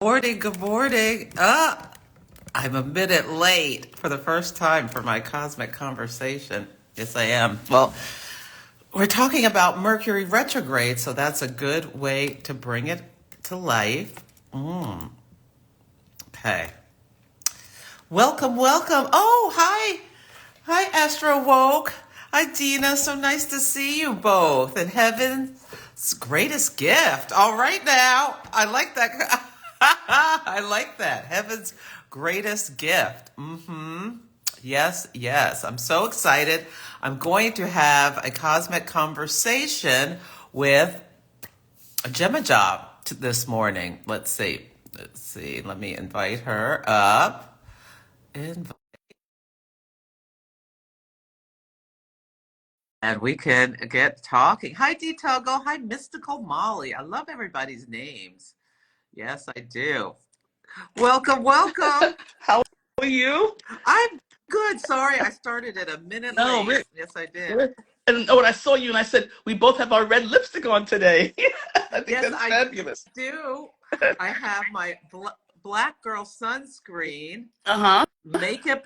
Morning, good morning. I'm a minute late for the first time for my cosmic conversation. Yes, I am. Well, we're talking about Mercury retrograde, so that's a good way to bring it to life. Okay. Welcome, welcome. Oh, hi. Hi, Astro Woke. Hi, Dina. So nice to see you both. And heaven's greatest gift. All right now. I like that. I like that. Heaven's greatest gift. Yes, yes. I'm so excited. I'm going to have a cosmic conversation with JeMaja this morning. Let's see. Let's see. Let me invite her up. And we can get talking. Hi, D Togo. Hi, Mystical Molly. I love everybody's names. Yes, I do. Welcome, welcome. How are you? I'm good. Sorry, I started it a minute No, late. Yes, I did. and when I saw you and I said, we both have our red lipstick on today. I think Yes, that's I fabulous. do. I have my Black Girl sunscreen. Uh-huh. Make it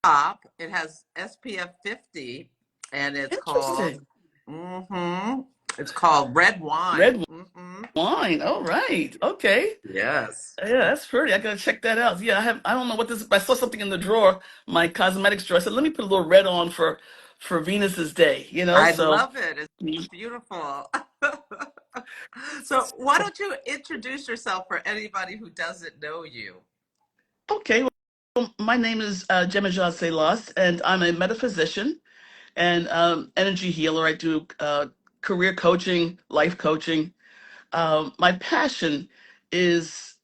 pop. It has SPF 50, and it's called. Interesting. Mm-hmm. It's called Red Wine. Red Mm-hmm. wine. All right. Okay. Yes. Yeah, that's pretty. I gotta check that out. Yeah, I don't know what this. I saw something in the drawer, my cosmetics drawer. I said, let me put a little red on for Venus's day. I So love it. It's beautiful. So, why don't you introduce yourself for anybody who doesn't know you? okay. Well, my name is JeMaja Selas, and I'm a metaphysician and energy healer. I do career coaching, life coaching. My passion is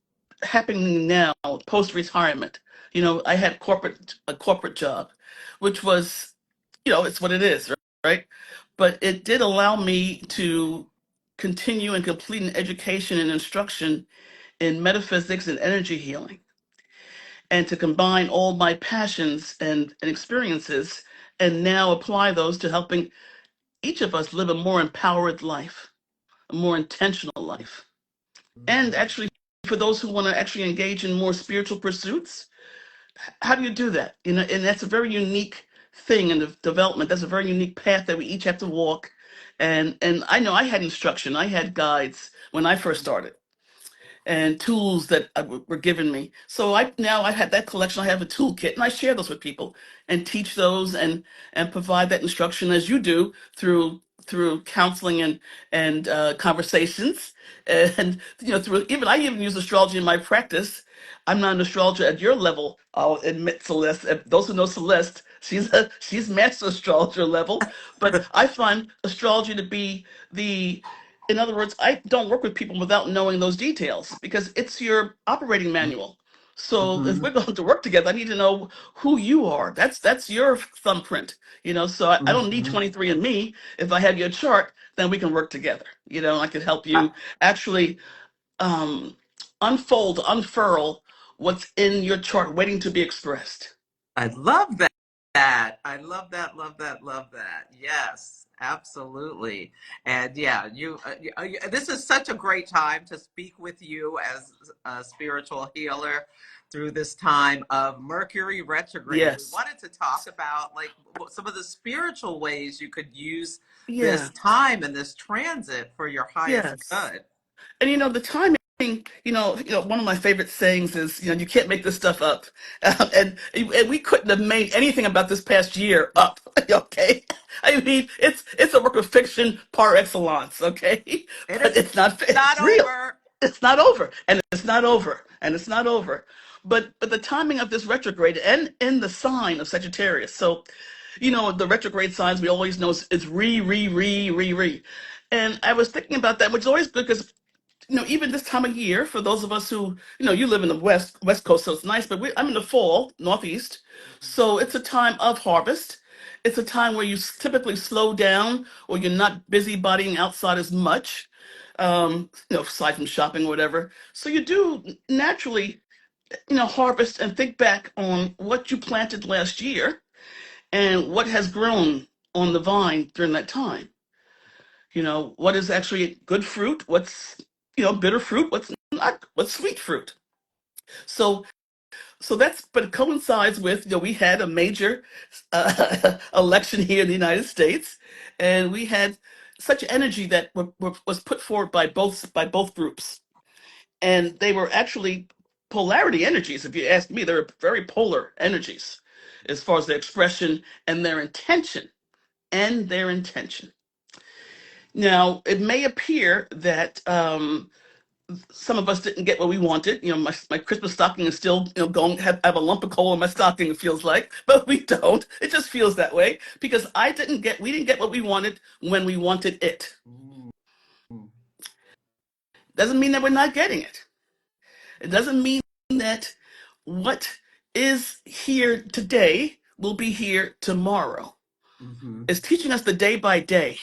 happening now post retirement. I had a corporate job, which was, it's what it is, right? But it did allow me to continue and complete an education and instruction in metaphysics and energy healing, and to combine all my passions and experiences, and now apply those to helping each of us live a more empowered life, a more intentional life. And Mhm. actually, for those who want to actually engage in more spiritual pursuits, how do you do that? And that's a very unique thing in the development. That's a very unique path that we each have to walk. And I know I had instruction, I had guides when I first started, and tools that were given me. So I have that collection. I have a toolkit, and I share those with people and teach those and provide that instruction as you do through counseling and conversations, and through I even use astrology in my practice. I'm not an astrologer at your level, I'll admit, Celeste. Those who know Celeste, she's master astrologer level, but I find astrology to be the in other words, I don't work with people without knowing those details because it's your operating manual. So if Mhm. we're going to work together, I need to know who you are. That's your thumbprint. So I don't need Mhm. 23 and me. If I have your chart, then we can work together. I can help I, you actually um, unfurl what's in your chart waiting to be expressed. I love that. I love that, love that, love that. Yes, absolutely. And yeah, this is such a great time to speak with you as a spiritual healer through this time of Mercury retrograde. We Yes. wanted to talk about like some of the spiritual ways you could use Yeah. this time and this transit for your highest Yes. good. And the timing, one of my favorite sayings is, you can't make this stuff up. And we couldn't have made anything about this past year up. Okay. I mean, it's a work of fiction par excellence. Okay. And But it's it's not real. over. It's not over. And it's not over. And it's not over. But the timing of this retrograde and in the sign of Sagittarius. So, the retrograde signs we always know is re. And I was thinking about that, which is always good because even this time of year, for those of us who, you live in the West Coast, so it's nice, but I'm in the fall, Northeast. So it's a time of harvest. It's a time where you typically slow down or you're not busybodying outside as much, aside from shopping or whatever. So you do naturally, harvest and think back on what you planted last year and what has grown on the vine during that time. What is actually good fruit, what's bitter fruit, what's not, what's sweet fruit. So but it coincides with, we had a major election here in the United States, and we had such energy that was put forward by both groups, and they were actually polarity energies. If you ask me, they were very polar energies as far as their expression and their intention and their intention. Now, it may appear that some of us didn't get what we wanted. My Christmas stocking is still, going, have a lump of coal in my stocking, it feels like, but we don't. It just feels that way because we didn't get what we wanted when we wanted it. Doesn't mean that we're not getting it. It doesn't mean that what is here today will be here tomorrow. It's teaching us the day by day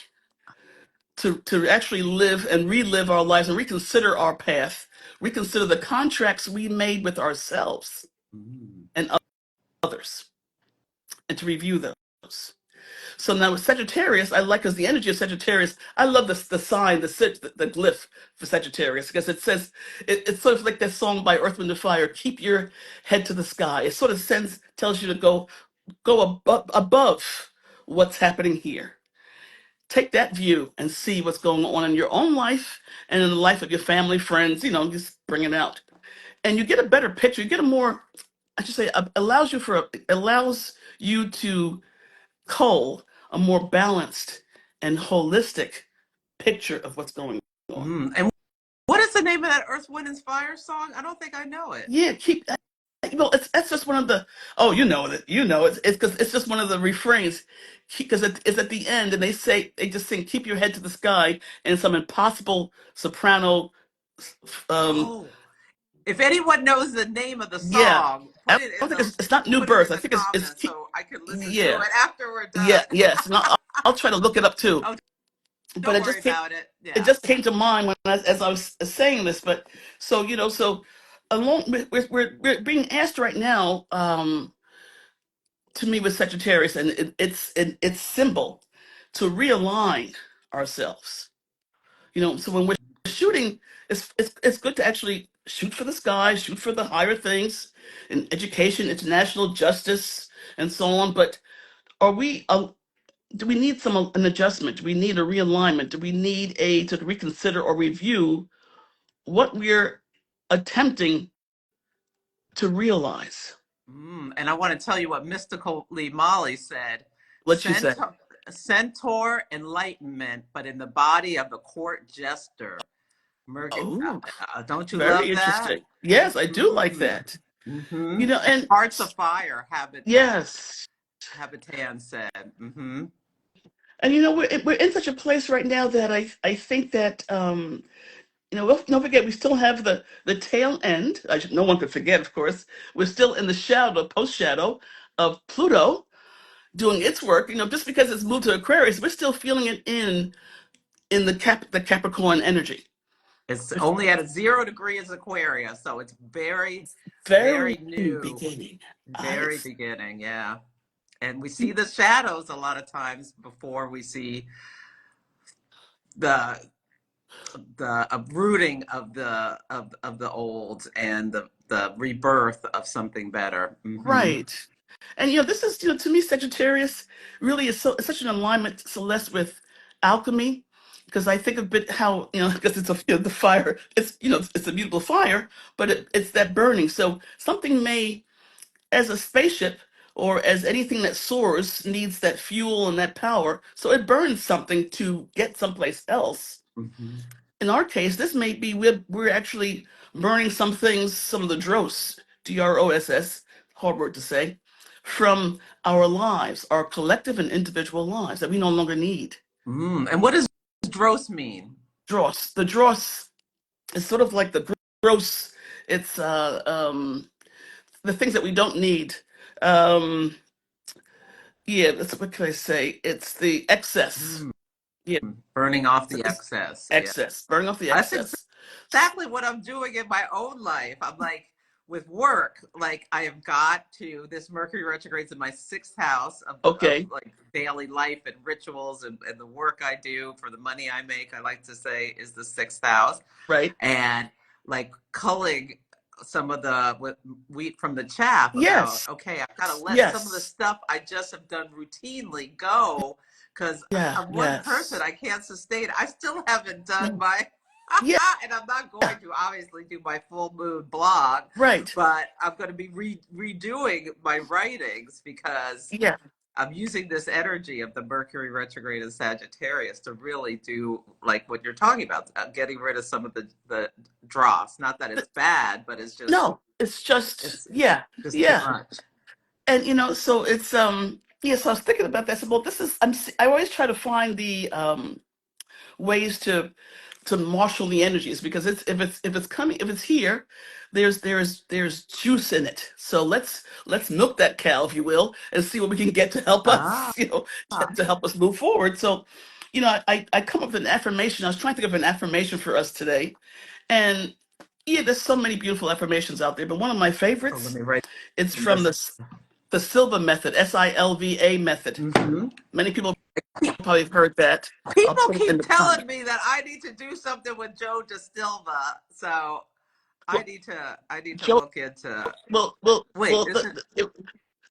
to actually live and relive our lives and reconsider our path, reconsider the contracts we made with ourselves and others, and to review those. So now with Sagittarius, I like, because the energy of Sagittarius, I love the sign, the glyph for Sagittarius, because it says, it's sort of like that song by Earth, Wind, and Fire, keep your head to the sky. It sort of tells you to go above what's happening here. Take that view and see what's going on in your own life and in the life of your family, friends, just bring it out. And you get a better picture. You get a more, I should say, allows you to cull a more balanced and holistic picture of what's going on. And what is the name of that Earth, Wind, and Fire song? I don't think I know it. Yeah, that's just one of the, oh, it's because it's just one of the refrains, because it's at the end, and they just sing, keep your head to the sky, in some impossible soprano. Oh, if anyone knows the name of the Yeah, song, I don't think it's not New put it Birth. in I the think it's comments so I can listen to yeah, it after we're yeah, done. yes, and I'll try to look it up too. Oh, But don't worry about it. it Yeah. just came to mind as I was saying this. But so along, we're being asked right now, to me, with Sagittarius, and its symbol, to realign ourselves. So when we're shooting, it's good to actually shoot for the sky, shoot for the higher things in education, international justice, and so on. But are we? Do we need an adjustment? Do we need a realignment? Do we need to reconsider or review what we're attempting to realize? And I want to tell you what Mystically Molly said. What you say? Centaur enlightenment, but in the body of the court jester. Oh, Don't you very love that? interesting. Yes, I do like that. And Hearts of Fire, yes, Habitan said. and we're in such a place right now that I think that don't forget, we still have the tail end. No one could forget, of course. We're still in the post shadow of Pluto doing its work. Just because it's moved to Aquarius, we're still feeling it in the Capricorn energy. It's only at a 0 degree as Aquarius, so it's very, very Very new. beginning. Very beginning, yeah. And we see the shadows a lot of times before we see the uprooting of the old and the rebirth of something better. Right. And this is, to me, Sagittarius really is it's such an alignment, Celeste, with alchemy, because I think of it how, because it's the fire, it's a beautiful fire, but it's that burning. So something may, as a spaceship or as anything that soars, needs that fuel and that power. So it burns something to get someplace else. In our case, this may be we're actually burning some things, some of the dross, DROSS, hard word to say, from our lives, our collective and individual lives that we no longer need. And what does dross mean? Dross. The dross is sort of like the gross. It's the things that we don't need. Yeah, what can I say? It's the excess. Yeah, Burning off the excess. excess, burning off the That's excess. exactly what I'm doing in my own life. I'm like, with work, like I have got to, this Mercury retrogrades in my 6th house of like daily life and rituals and the work I do for the money I make, I like to say, is the 6th house. Right. And like culling some of the wheat from the chaff about, Yes, okay, I've got to let some of the yes, stuff I just have done routinely go because yeah, I'm one person. yes, I can't sustain it. I still haven't done no, my, yeah, and I'm not going to obviously do my full moon blog, right, but I'm going to be redoing my writings because yeah. I'm using this energy of the Mercury retrograde in Sagittarius to really do like what you're talking about, getting rid of some of the dross. Not that it's bad, but No, it's just it's yeah, just too yeah. much. And so it's yeah, so I was thinking about that. I said, well, this is I always try to find the ways to marshal the energies because if it's coming if it's here, there's juice in it. So let's milk that cow, if you will, and see what we can get to help Ah, us, to help us move forward. So, I come up with an affirmation. I was trying to think of an affirmation for us today, and yeah, there's so many beautiful affirmations out there, but one of my oh, let favorites, me write it's from this. the Silva method, Silva method. Mm-hmm. Many people probably have heard that. I'll People put it in keep the telling comment. me that I need to do something with Joe DeSilva, so Well, I need to Joe, look into. Wait, well, is it?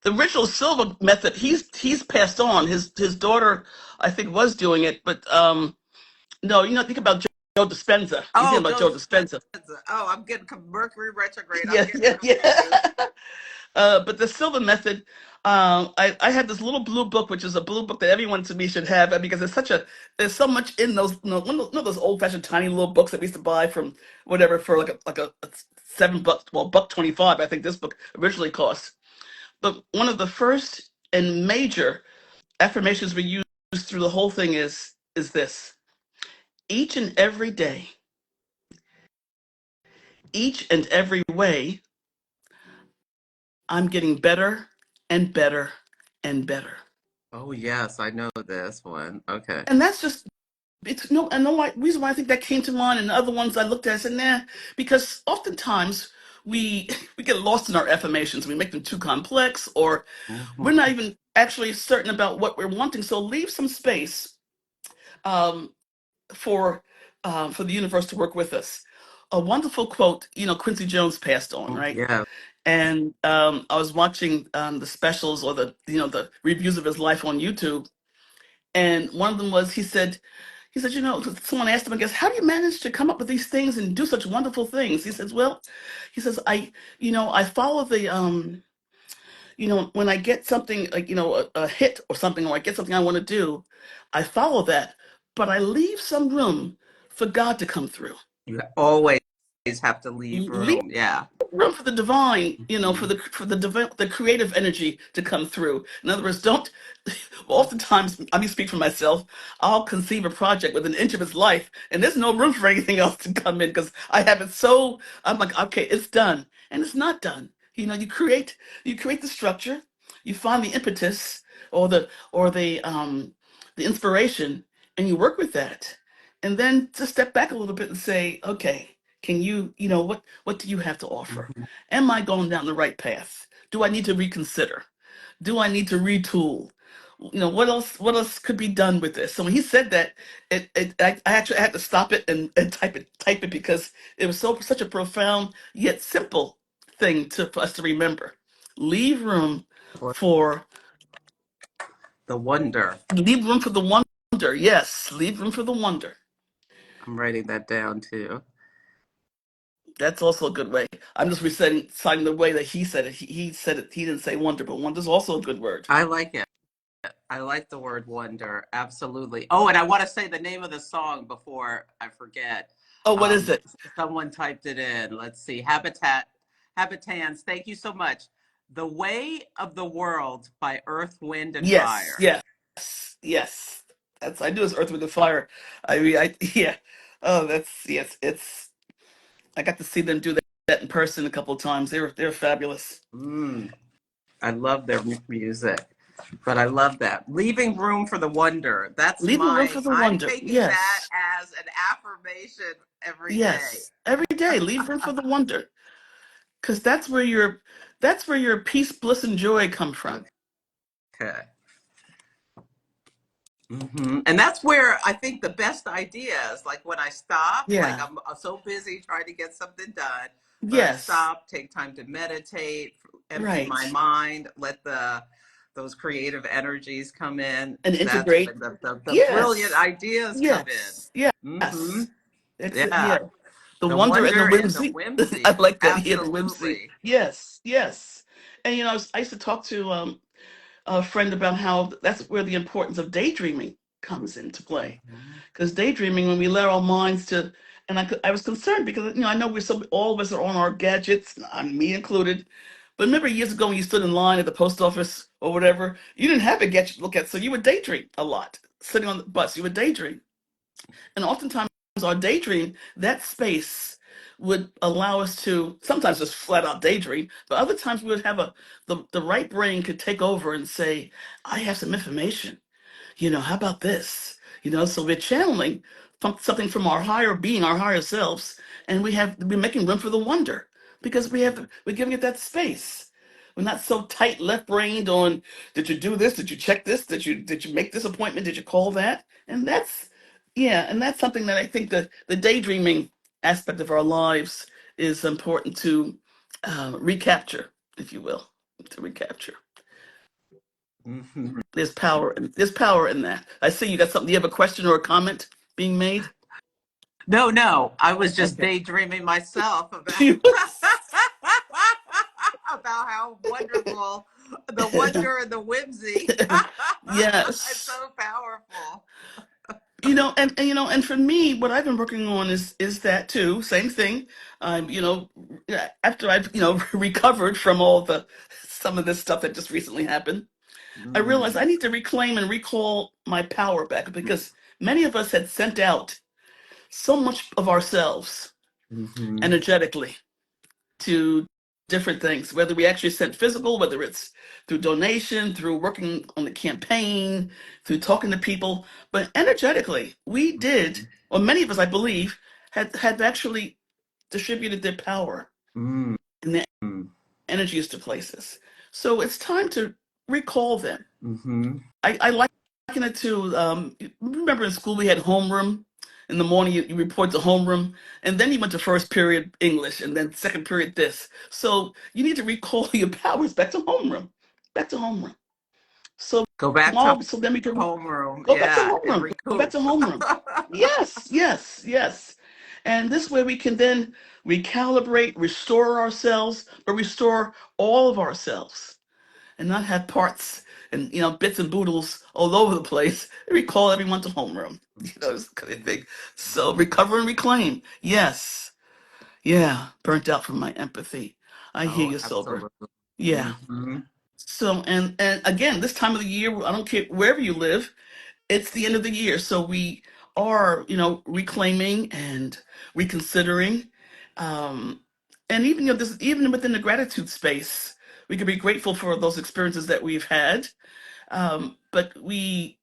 the original Silva method, he's passed on. His daughter, I think, was doing it, but no, think about Joe Dispenza. You think Oh, about Joe Joe Dispenza. Dispenza. Oh, I'm getting Mercury retrograde. I'm Yeah, getting yeah, confused. yeah. But the Silva method, I had this little blue book, which is a blue book that everyone to me should have, because there's so much in those, those old fashioned tiny little books that we used to buy from whatever for like a $7, well, $1.25. I think this book originally cost. But one of the first and major affirmations we use through the whole thing is this: each and every day, each and every way, I'm getting better and better and better. Oh yes, I know this one. Okay. And that's just it's no and no why, reason why I think that came to mind, and the other ones I looked at, I said, nah, because oftentimes we we get lost in our affirmations. We make them too complex, or we're Mhm. not even actually certain about what we're wanting. So leave some space um, for for the universe to work with us. A wonderful quote. Quincy Jones passed on, right? Yeah. And I was watching the specials, or the reviews of his life on YouTube, and one of them was, he said, someone asked him, I guess, how do you manage to come up with these things and do such wonderful things? He says, well, I follow when I get something like, a hit or something, or I get something I want to do, I follow that, but I leave some room for God to come through. You always have to leave Leave room. Yeah. room for the divine, for Mhm. the creative energy to come through. In other words, don't. Oftentimes, I mean, speak for myself. I'll conceive a project with an inch of its life, and there's no room for anything else to come in because I have it so. I'm like, okay, it's done, and it's not done. You create the structure, you find the impetus or the inspiration, and you work with that, and then to step back a little bit and say, okay. Can what do you have to offer? Mhm. Am I going down the right path? Do I need to reconsider? Do I need to retool? What else could be done with this? So when he said that, I actually had to stop it and type it because it was such a profound yet simple thing for us to remember. Leave room For for the wonder. leave room for the wonder. Yes, leave room for the wonder. I'm writing that down too. That's also a good way. I'm just reciting the way that he said it. He said it. He didn't say wonder, but wonder's also a good word. I like it. I like the word wonder. Absolutely. Oh, and I want to say the name of the song before I forget. Oh, what is it? Someone typed it in. Let's see. Habitants. Thank you so much. The Way of the World by Earth, Wind, and Yes, Fire. yes, yes. That's I do is Earth with the Fire. I mean, yeah. Oh, that's yes. I got to see them do that in person a couple of times. They're fabulous. Mm, I love their music, but I love that. Leaving room for the wonder. Leaving room for the I'm wonder. taking that Yes, as an affirmation every day. yes. Every day, leave room for the wonder, because that's where your peace, bliss, and joy come from. Okay. And that's where I think the best ideas, like when I stop, like Yeah. I'm so busy trying to get something done. Yes. stop, take time to meditate, empty Right. my mind, let those creative energies come in. And That's integrate. when the brilliant Yes. ideas come Yes. in. Yes. It's Yeah. yeah. The The wonder and the wonder and the whimsy. I whimsy. like that. Yeah, the whimsy. Absolutely. Yes. Yes. And I used to talk to a friend about how that's where the importance of daydreaming comes into play. Mhm. Because daydreaming, when we let our minds to, and I was concerned because I know all of us are on our gadgets, me included. But remember years ago when you stood in line at the post office or whatever, you didn't have a gadget to look at, so you would daydream a lot. Sitting on the bus, you would daydream, and oftentimes our daydream, that space would allow us to sometimes just flat out daydream, but other times we would have the right brain could take over and say, I have some information, how about this? So we're channeling something from our higher being, our higher selves, and we're making room for the wonder because we're giving it that space. We're not so tight left brained on, did you do this? Did you check this? Did you make this appointment? Did you call that? And that's something that I think the daydreaming aspect of our lives is important to recapture, if you will, to recapture. Mhm. There's power in that. I see you got something. Do you have a question or a comment being made? No, no, I was just Okay. daydreaming myself about She was. about how wonderful the wonder and the whimsy. It's Yes. so powerful. And for me, what I've been working on is that too. Same thing. After I've recovered from all the some of this stuff that just recently happened, I realized Mm, I need to reclaim and recall my power back because many of us had sent out so much of ourselves mhm, energetically to different things, whether we actually sent physical, whether it's through donation, through working on the campaign, through talking to people. But energetically, we did, or many of us, I believe, had actually distributed their power mm, and their mm, energies to places. So it's time to recall them. mhm. I liken it to remember in school we had homeroom. In the morning you report to homeroom, and then you went to first period English, and then second period this. So you need to recall your powers back to homeroom, back to homeroom. So Go back to so then we can homeroom, go back to yeah, and homeroom. Go back recoup. to homeroom. Yes, yes, yes. And this way we can then recalibrate, restore ourselves, but restore all of ourselves and not have parts and bits and boodles all over the place. Recall everyone to homeroom. This kind of thing. So recover and reclaim. Yes. Yeah. Burnt out from my empathy. I hear Oh, you, sober. absolutely. Yeah. Hmm. So and again, this time of the year, I don't care wherever you live, it's the end of the year. So we are, reclaiming and reconsidering. Um, and even this even within the gratitude space, we can be grateful for those experiences that we've had. But we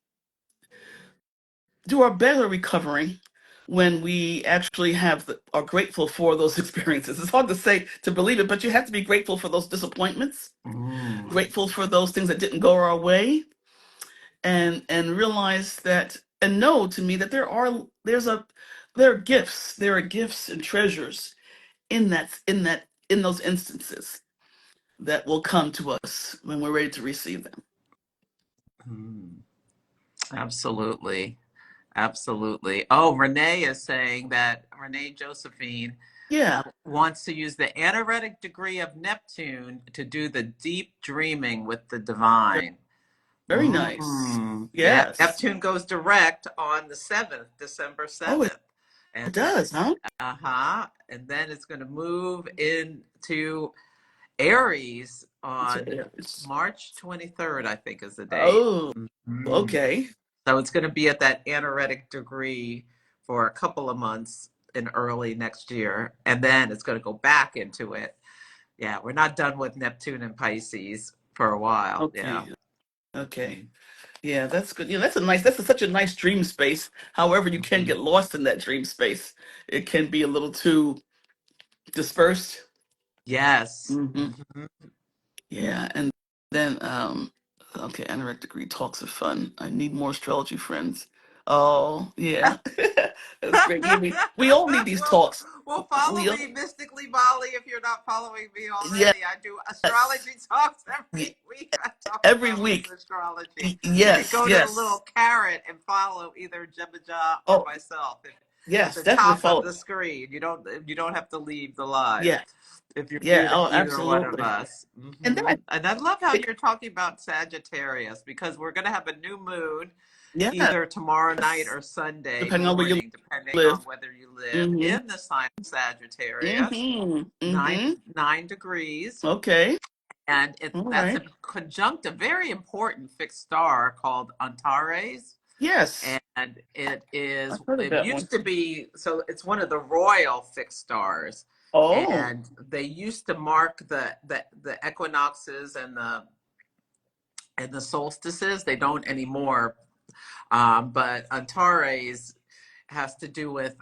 do our better recovering when we actually are grateful for those experiences. It's hard to say to believe it, but you have to be grateful for those disappointments, Mm, grateful for those things that didn't go our way, and realize that and know to me that there are gifts and treasures in those instances that will come to us when we're ready to receive them. mm. Absolutely. Absolutely. Oh, Renee is saying that Renee Josephine Yeah, wants to use the anaretic degree of Neptune to do the deep dreaming with the divine. very nice. Yeah, Yes. Neptune goes direct on the 7th, December Oh, it 7th. And does, huh? and then it's going to move into Aries It's, on it's March 23rd, I think is the date. oh, Mhm. okay. So it's going to be at that anaretic degree for a couple of months in early next year. And then it's going to go back into it. Yeah, we're not done with Neptune and Pisces for a while. Yeah. Okay. Okay. Yeah, that's good. Such a nice dream space. However, you can Mhm. get lost in that dream space. It can be a little too dispersed. Yes. Hmm. Mhm. Yeah, and then okay, anoretic degree talks of fun. I need more astrology friends. Oh, yeah. That's great. Yeah, we all need these well, talks. well, follow We all, me, Mystically Molly, if you're not following me yes, already. I do astrology talks every y- week. I talk every about week. astrology. You can Yes, go to the yes. little carrot and follow either JeMaja or Oh, myself at yes, the definitely top of follow. the screen. You don't have to leave the live Yeah, if you're yeah. Oh, either one of absolutely. us. And then, And I love how it, you're talking about Sagittarius because we're going to have a new moon yes, either tomorrow night or Sunday depending on where you morning, depending on live. whether you live Mm-hmm. in the sign of Sagittarius, Mm-hmm. nine Mm-hmm. 9 degrees, Okay. and All that's right. a conjunct a very important fixed star called Antares. Yes. And I've heard of it that one. used to be, so it's one of the royal fixed stars, Oh. and they used to mark the equinoxes and the solstices. They don't anymore. But Antares has to do with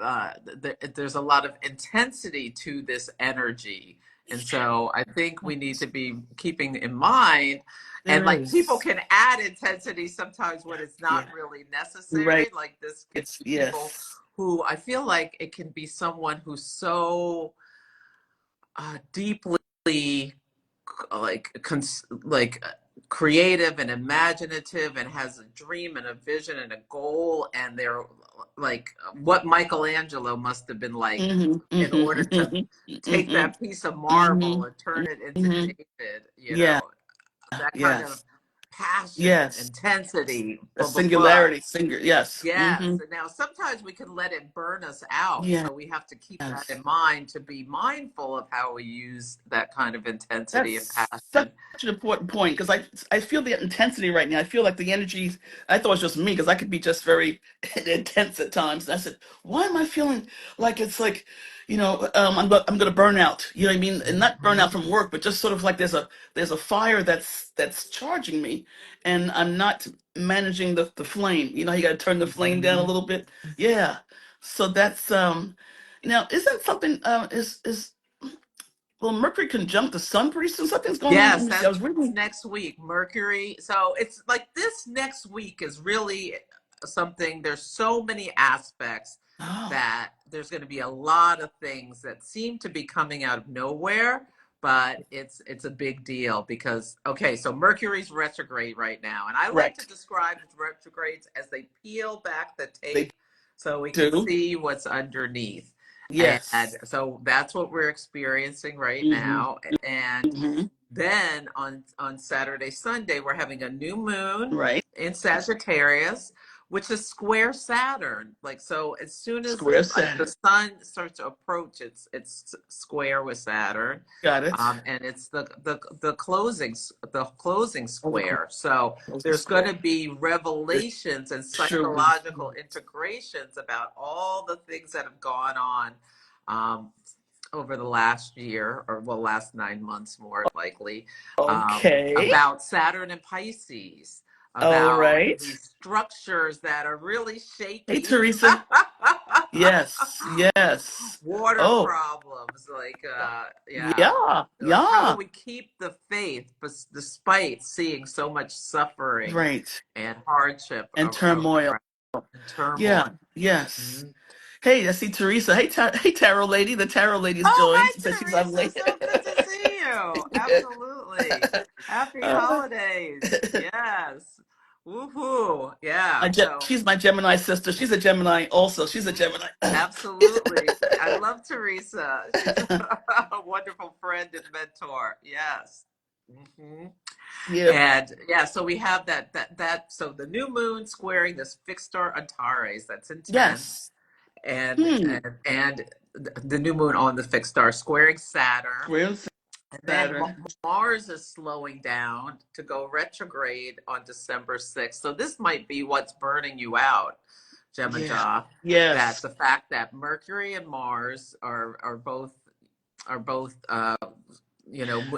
there's a lot of intensity to this energy. And so I think we need to be keeping in mind, and There like people is. can add intensity sometimes when it's Yeah. not really necessary. Right. Like this can It's be people yes. who I feel like it can be someone who's so deeply like creative and imaginative and has a dream and a vision and a goal, and they're like what Michelangelo must have been like Mm-hmm. in order to Mm-hmm. take Mm-hmm. that piece of Mm-hmm. marble and turn it into Mm-hmm. David, Yeah. that kind of Yes. passion, Yes. intensity, A blah blah blah. singularity. Yes. Mm-hmm. Yes, and now sometimes we can let it burn us out, Yes. so we have to keep that in mind to be mindful of how we use that kind of intensity and That's such passion. an important point because I feel the intensity right now. I feel like the energy. I thought it was just me because I could be just very intense at times. And I said, why am I feeling like it's like, I'm gonna burn out. You know what I mean? And not burn out Mhm. from work, but just sort of like there's a fire that's charging me, and I'm not managing the flame. You know, you got to turn the flame down a little bit. Yeah. So that's now isn't something is well, Mercury conjunct the sun pretty soon. Something's going on. Let Yes, me see. I that's was reading. next week. Mercury. So it's like this next week is really something. There's so many aspects Oh, that there's going to be a lot of things that seem to be coming out of nowhere, but it's a big deal because okay, so Mercury's retrograde right now, and I like to correct. describe retrogrades as they peel back the They tape so we can do. see what's underneath. And Yes. so that's what we're experiencing right Mm-hmm. now. And Mm-hmm. then on Saturday, Sunday, we're having a new moon Right. in Sagittarius, which is square Saturn. Like so, as soon as Square like the Saturn. sun starts to approach, it's square with Saturn, Got it. and it's the closing Oh, the square. So closing there's going square. to be There revelations and sure will. psychological integrations about all the things that have gone on. Um, over the last year, or well, last 9 months more likely, Okay. about Saturn and Pisces, All about right. these structures that are really Hey, shaky. Teresa. Yes. Yes. Water Oh, problems, like yeah, yeah. like how do Yeah. we keep the faith despite seeing so much suffering Right. and hardship And turmoil. around and turmoil. Yeah. Yes. Mhm. Hey, I see Teresa. Hey, hey, Tarot Lady. The Tarot Lady's Oh, joined. hi, She says she's on Teresa. late. So good to see you. Absolutely. Happy Uh, holidays. Yes. Woohoo. Yeah. So, She's my Gemini sister. She's a Gemini also. She's a Gemini. absolutely. I love Teresa. She's a wonderful friend and mentor. Yes. hmm Yeah. And yeah, so we have so the new moon squaring this fixed star Antares, that's intense, Yes. and Hmm. the new moon on the fixed star squaring Saturn. Square And then Saturn. Mars is slowing down to go retrograde on December 6th. So this might be what's burning you out, Yeah. Jemaja. That Yes. the fact that Mercury and Mars are both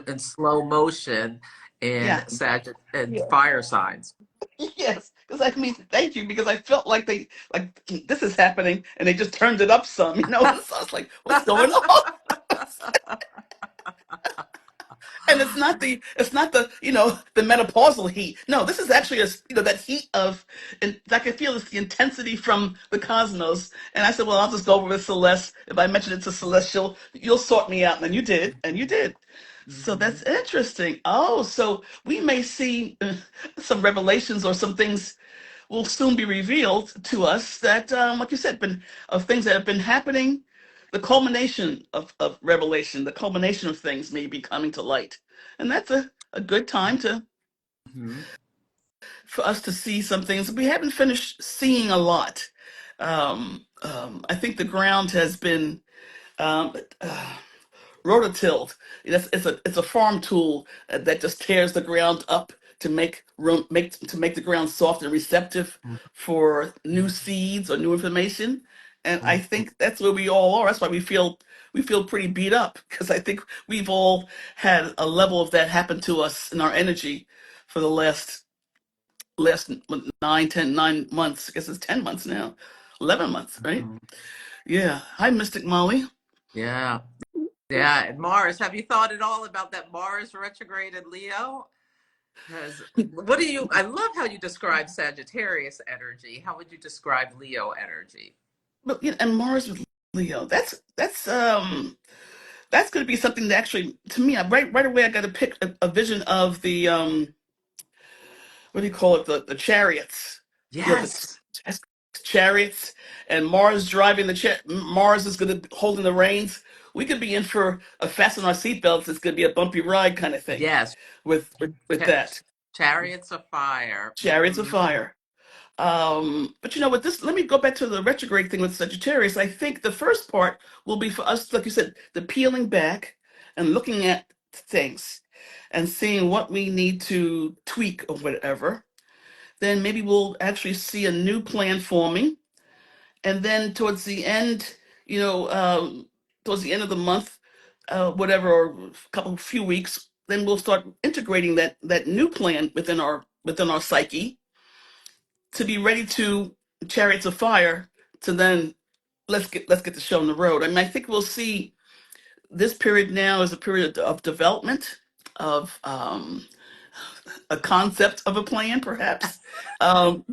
in slow motion in Yeah. Sagittarius and Yeah. fire signs. Yes. Because I mean, thank you. Because I felt like this is happening, and they just turned it up some. So I was like, what's going on? And it's not the the menopausal heat. No, this is actually that heat of, and I can feel it's the intensity from the cosmos. And I said, well, I'll just go over with Celeste. If I mention it to Celeste, you'll sort me out. And you did, and you did. So Hmm. that's interesting. Oh, so we may see some revelations or some things will soon be revealed to us that, like you said, been of things that have been happening. The culmination of revelation, the culmination of things may be coming to light. And that's a good time to Hmm. for us to see some things. We haven't finished seeing a lot. I think the ground has been um, uh, rototilled. It's a farm tool that just tears the ground up to make the ground soft and receptive for new seeds or new information. And I think that's where we all are. That's why we feel pretty beat up, because I think we've all had a level of that happen to us in our energy for the last 9 10 9 months. I guess it's 10 months now, 11 months, right? Hmm. Yeah. Hi, Mystic Molly. Yeah. Yeah. And Mars, have you thought at all about that Mars retrograde in Leo? Because what do you, I love how you describe Sagittarius energy. How would you describe Leo energy? But and Mars with Leo. That's going to be something that actually, to me, right away I got to pick a vision of the what do you call it, the chariots. The Yes. chariots, and Mars driving the Mars is going to holding the reins. We could be in for a fasten our seatbelts. It's going to be a bumpy ride kind of thing Yes. with Cha- that. Chariots of fire. Chariots of fire. But with this, let me go back to the retrograde thing with Sagittarius. I think the first part will be for us, like you said, the peeling back and looking at things and seeing what we need to tweak or whatever. Then maybe we'll actually see a new plan forming. And then you know, towards the end of the month, whatever, or few weeks, then we'll start integrating that new plan within our psyche to be ready to chariots of fire to then let's get the show on the road. I mean, I think we'll see this period now as a period of development of a concept of a plan, perhaps. Um,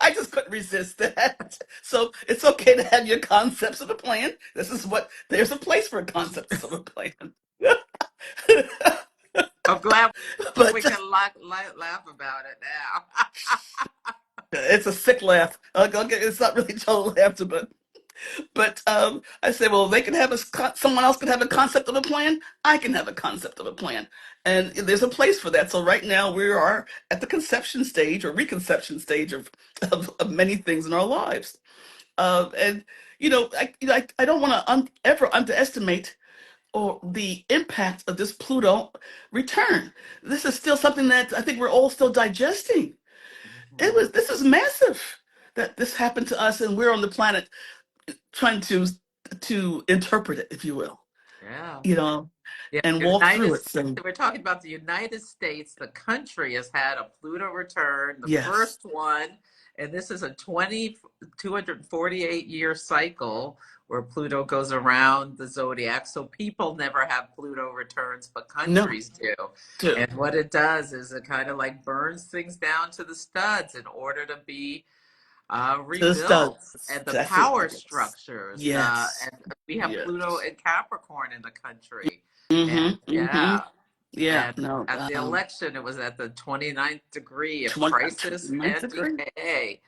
I just couldn't resist that. So it's okay to have your concepts of a plan. There's a place for concepts of a plan. I'm glad we But can laugh about it now. it's a sick laugh. It's not really total laughter, but I say, well, they can have someone else can have a concept of a plan. I can have a concept of a plan, and there's a place for that. So right now we are at the conception stage or reconception stage of many things in our lives. And I don't want to ever underestimate or the impact of this Pluto return. This is still something that I think we're all still digesting. Mhm. This is massive that this happened to us, and we're on the planet trying to interpret it, if you will, Yeah. you know, Yeah, and walk United through it. States, So we're talking about the United States. The country has had a Pluto return, the yes, first one, and this is a 248 year cycle where Pluto goes around the zodiac. So people never have Pluto returns, but no, countries do. to And what it does is it kind of like burns things down to the studs in order to be the rebuilt. studs. And the That's it. power Yes, structures, yes, and we have Pluto yes. and Capricorn in the country. And Mm-hmm. Mm-hmm. yeah, Yeah. and No. at the election, it was at the 29th degree of 20, crisis 29th and degree. decay.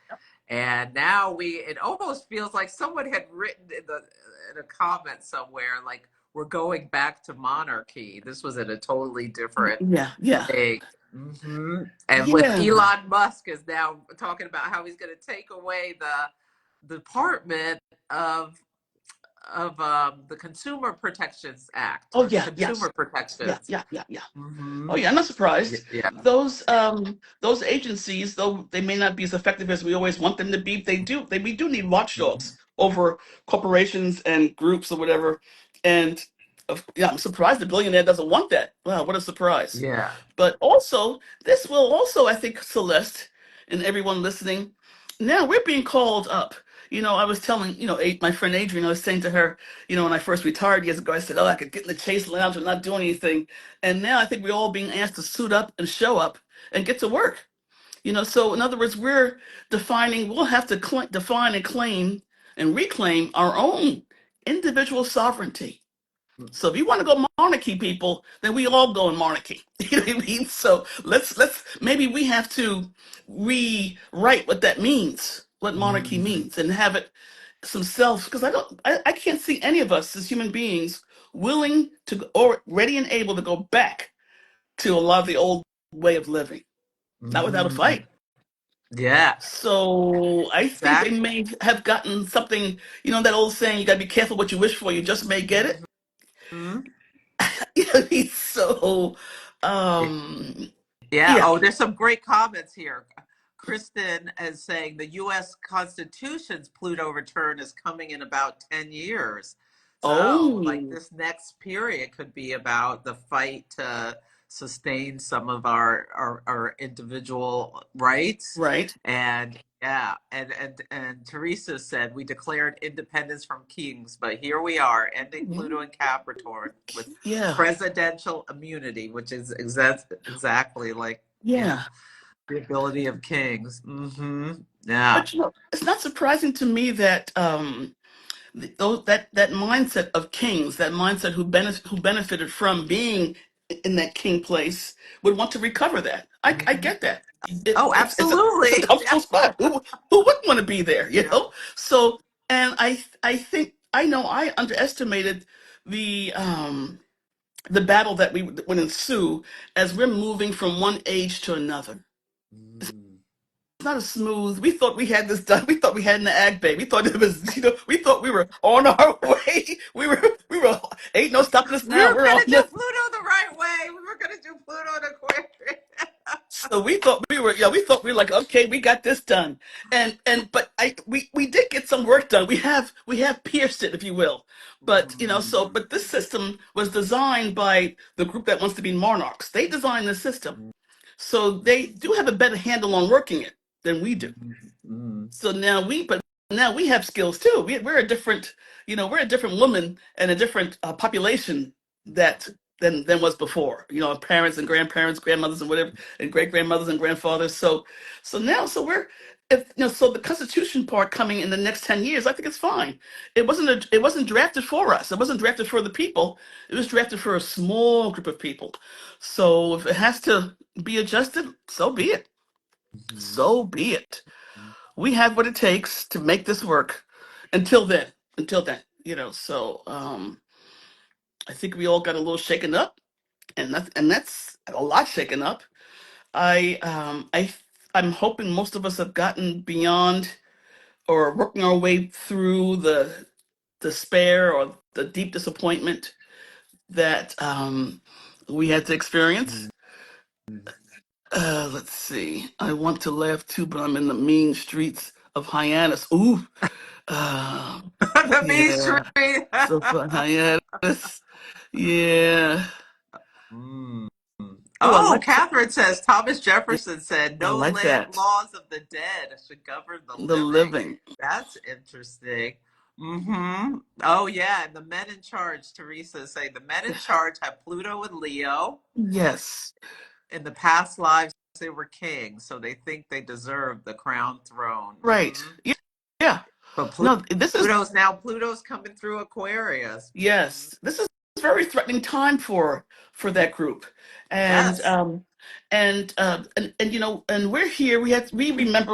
And now it almost feels like someone had written in a comment somewhere, like, we're going back to monarchy. This was in a totally different Yeah. Yeah. thing. Hmm. And with Yeah. Elon Musk is now talking about how he's going to take away the Department of the Consumer Protections Act Oh or yeah. Consumer Yes. Yeah. Protections. Yeah. Yeah. Yeah. Hmm. Oh yeah, I'm not surprised. Yeah. Those agencies, though they may not be as effective as we always want them to be, we do need watchdogs over corporations and groups or whatever. And yeah, I'm surprised the billionaire doesn't want that. Wow, what a surprise. Yeah. But also, this will also, I think, Celeste and everyone listening, now we're being called up. I was telling, my friend Adrian, I was saying to her, when I first retired years ago, I said, oh, I could get in the Chase Lounge and not do anything. And now I think we're all being asked to suit up and show up and get to work. So in other words, we'll have to define and claim and reclaim our own individual sovereignty. So if you want to go monarchy, people, then we all go in monarchy. You know what I mean? So let's maybe we have to rewrite what that means, what monarchy Mm-hmm. means, and have it some self. Because I can't see any of us as human beings willing to or ready and able to go back to a lot of the old way of living, not without a Mm-hmm. fight. Yeah, So I think they exactly. may have gotten something, that old saying, you got to be careful what you wish for, you just may get it. Mm-hmm. So, Yeah. yeah. Oh, there's some great comments here. Kristen is saying the U.S. Constitution's Pluto return is coming in about 10 years. So, like Oh, this next period could be about the fight to sustain some of our individual rights. right. And yeah, and Teresa said we declared independence from kings, but here we are, ending Pluto in Capricorn with Yeah, presidential immunity, which is exactly like, yeah. the ability of kings. Mm-hmm. Yeah. But it's not surprising to me that that mindset of kings, that mindset who benefited from being in that king place, would want to recover that. I Mm-hmm. get that. Oh, It's a absolutely. comfortable spot. Who wouldn't want to be there? Yeah. So, and I think I know I underestimated the battle that we would ensue as we're moving from one age to another. Mm. It's not a smooth. We thought we had this done. We thought we had an ag bay. We thought it was, we thought we were on our way. We were. Ain't no stopping us We now. were We're on gonna do this. Pluto the right way. We were gonna do Pluto in Aquarius. So we thought we were. Yeah, we thought we were like, okay, we got this done. But we did get some work done. We have pierced it, if you will. But Mm. this system was designed by the group that wants to be monarchs. They designed the system, so they do have a better handle on working it than we do. Mm. So now we have skills too. We're a different, we're a different woman and a different population that than was before. Our parents and grandparents, grandmothers and whatever, and great grandmothers and grandfathers. So we're if so the Constitution part coming in the next 10 years, I think it's fine. It wasn't drafted for us. It wasn't drafted for the people. It was drafted for a small group of people. So if it has to be adjusted, so be it. Mhm. So be it. We have what it takes to make this work. Until then, so I think we all got a little shaken up, and that's a lot shaken up. I'm hoping most of us have gotten beyond or working our way through the despair or the deep disappointment that we had to experience. Let's see. I want to laugh too, but I'm in the mean streets of Hyannis. Ooh. Uh, The mean yeah. street. So for Hyannis. Yeah. Mm. Oh, Oh, Catherine says Thomas yeah, Jefferson said I no like land that. laws of the dead should govern the The living. living. That's interesting. Mm-hmm. Oh yeah, and the men in charge, Teresa is saying the men in charge have Pluto and Leo. Yes. In the past lives they were kings, so they think they deserve the crown throne. Right. Hmm. Yeah. Yeah. But No, this is Pluto's coming through Aquarius. Hmm. yes. This is a very threatening time for that group. And Yes. and we're here.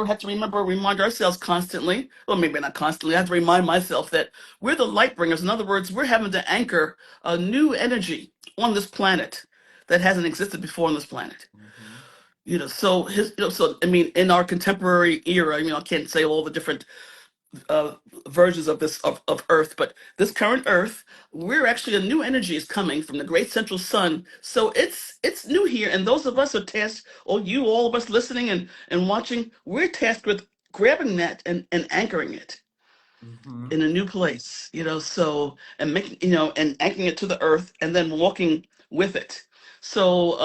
Have to remember remind ourselves constantly, well maybe not constantly, I have to remind myself that we're the light bringers. In other words, we're having to anchor a new energy on this planet that hasn't existed before on this planet. Hmm. So I mean, in our contemporary era, I can't say all the different uh, versions of of Earth, but this current Earth, we're actually a new energy is coming from the great central sun. So it's new here, and those of us are tasked, or you, all of us listening and watching, we're tasked with grabbing that and anchoring it Hmm. in a new place. So and making and anchoring it to the Earth, and then walking with it. So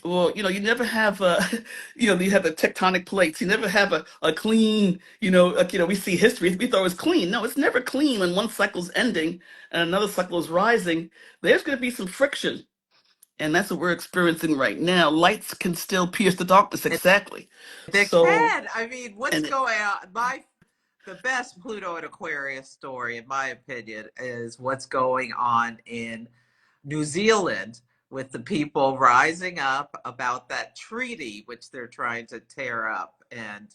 Well, you never have you have the tectonic plates. You never have a clean, like, we see history. We thought it was clean. No, it's never clean when one cycle's ending and another cycle is rising. There's going to be some friction, and that's what we're experiencing right now. Lights can still pierce the darkness, exactly. They So, can. I mean, what's and going on? The best Pluto and Aquarius story, in my opinion, is what's going on in New Zealand with the people rising up about that treaty which they're trying to tear up. And